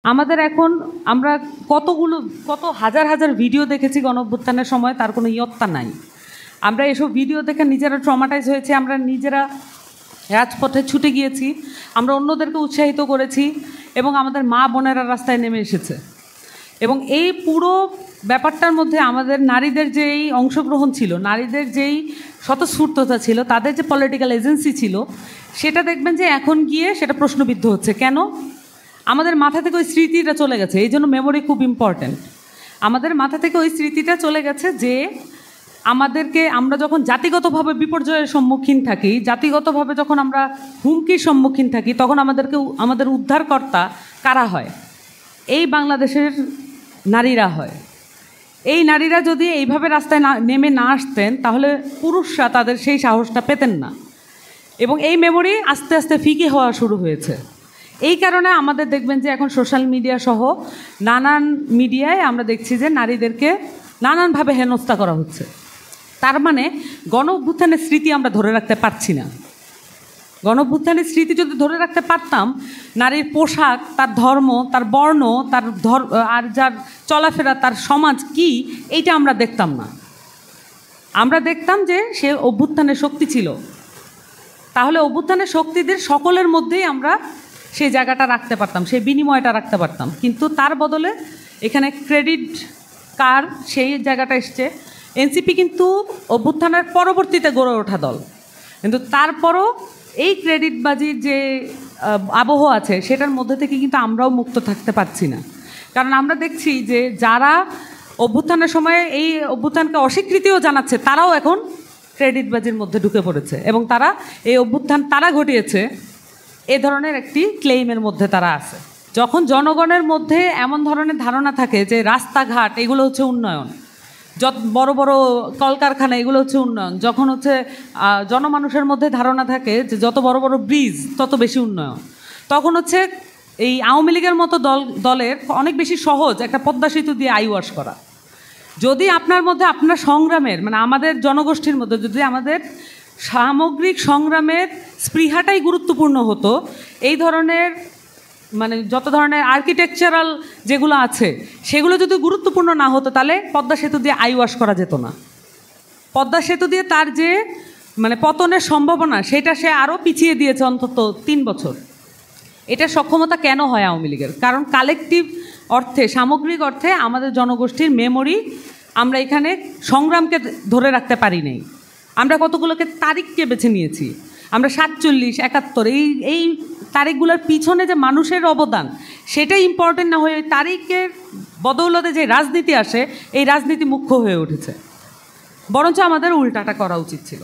আমাদের এখন আমরা কত হাজার হাজার ভিডিও দেখেছি গণঅভ্যুত্থানের সময়, তার কোনো ইয়ত্তা নাই। আমরা এসব ভিডিও দেখে নিজেরা ট্রমাটাইজ হয়েছি, আমরা নিজেরা রাজপথে ছুটে গিয়েছি, আমরা অন্যদেরকে উৎসাহিত করেছি এবং আমাদের মা বোনেরা রাস্তায় নেমে এসেছে। এবং এই পুরো ব্যাপারটার মধ্যে আমাদের নারীদের যেই অংশগ্রহণ ছিল, নারীদের যেই স্বতঃস্ফূর্ততা ছিল, তাদের যে পলিটিক্যাল এজেন্সি ছিল, সেটা দেখবেন যে এখন গিয়ে সেটা প্রশ্নবিদ্ধ হচ্ছে। কেন? আমাদের মাথা থেকে ওই স্মৃতিটা চলে গেছে। এই জন্য মেমোরি খুব ইম্পর্ট্যান্ট। আমাদের মাথা থেকে ওই স্মৃতিটা চলে গেছে যে আমরা যখন জাতিগতভাবে বিপর্যয়ের সম্মুখীন থাকি, জাতিগতভাবে যখন আমরা হুমকির সম্মুখীন থাকি, তখন আমাদের উদ্ধারকর্তা কারা হয়? এই বাংলাদেশের নারীরা হয়। এই নারীরা যদি এইভাবে রাস্তায় নেমে না আসতেন, তাহলে পুরুষরা তাদের সেই সাহসটা পেতেন না। এবং এই মেমোরি আস্তে আস্তে ফিকে হওয়া শুরু হয়েছে। এই কারণে আমাদের দেখবেন যে এখন সোশ্যাল মিডিয়া সহ নানান মিডিয়ায় আমরা দেখছি যে নারীদেরকে নানানভাবে হেনস্থা করা হচ্ছে। তার মানে গণঅভ্যুত্থানের স্মৃতি আমরা ধরে রাখতে পারছি না। গণঅভ্যুত্থানের স্মৃতি যদি ধরে রাখতে পারতাম, নারীর পোশাক, তার ধর্ম, তার বর্ণ, আর যার চলাফেরা, তার সমাজ কি, এইটা আমরা দেখতাম না। আমরা দেখতাম যে সে অভ্যুত্থানের শক্তি ছিল। তাহলে অভ্যুত্থানের শক্তিদের সকলের মধ্যেই আমরা সেই জায়গাটা রাখতে পারতাম, সেই বিনিময়টা রাখতে পারতাম। কিন্তু তার বদলে এখানে ক্রেডিট কার, সেই জায়গাটা এসছে। এনসিপি কিন্তু অভ্যুত্থানের পরবর্তীতে গড়ে ওঠা দল, কিন্তু তারপরও এই ক্রেডিটবাজির যে আবহ আছে, সেটার মধ্যে থেকে কিন্তু আমরাও মুক্ত থাকতে পারছি না। কারণ আমরা দেখছি যে যারা অভ্যুত্থানের সময় এই অভ্যুত্থানকে অস্বীকৃতিও জানাচ্ছে, তারাও এখন ক্রেডিটবাজির মধ্যে ঢুকে পড়েছে এবং তারা এই অভ্যুত্থান তারা ঘটিয়েছে এ ধরনের একটি ক্লেইমের মধ্যে তারা আছে। যখন জনগণের মধ্যে এমন ধরনের ধারণা থাকে যে রাস্তাঘাট এগুলো হচ্ছে উন্নয়ন, যত বড় বড় কলকারখানা এগুলো হচ্ছে উন্নয়ন, যখন হচ্ছে জনমানুষের মধ্যে ধারণা থাকে যে যত বড় বড় ব্রিজ তত বেশি উন্নয়ন, তখন হচ্ছে এই আওয়ামী লীগের মতো দলের অনেক বেশি সহজ একটা পদ্মা সেতু দিয়ে আই ওয়াশ করা। যদি আপনার মধ্যে আপনার সংগ্রামের, মানে আমাদের জনগোষ্ঠীর মধ্যে যদি আমাদের সামগ্রিক সংগ্রামের স্পৃহাটাই গুরুত্বপূর্ণ হতো, এই ধরনের মানে যত ধরনের আর্কিটেকচারাল যেগুলো আছে সেগুলো যদি গুরুত্বপূর্ণ না হতো, তাহলে পদ্মা সেতু দিয়ে আই ওয়াশ করা যেত না। পদ্মা সেতু দিয়ে তার যে মানে পতনের সম্ভাবনা, সেটা সে আরও পিছিয়ে দিয়েছে অন্তত 3 বছর। এটা সক্ষমতা কেন হয় আওয়ামী লীগের? কারণ কালেকটিভ অর্থে, সামগ্রিক অর্থে আমাদের জনগোষ্ঠীর মেমোরি, আমরা এখানে সংগ্রামকে ধরে রাখতে পারি নাই। আমরা কতগুলোকে তারিখকে বেছে নিয়েছি। আমরা 47, 71 এই তারিখগুলোর পিছনে যে মানুষের অবদান, সেটাই ইম্পর্টেন্ট না হয়ে ওই তারিখের বদৌলতে যে রাজনীতি আসে, এই রাজনীতি মুখ্য হয়ে উঠেছে। বরঞ্চ আমাদের উল্টাটা করা উচিত ছিল।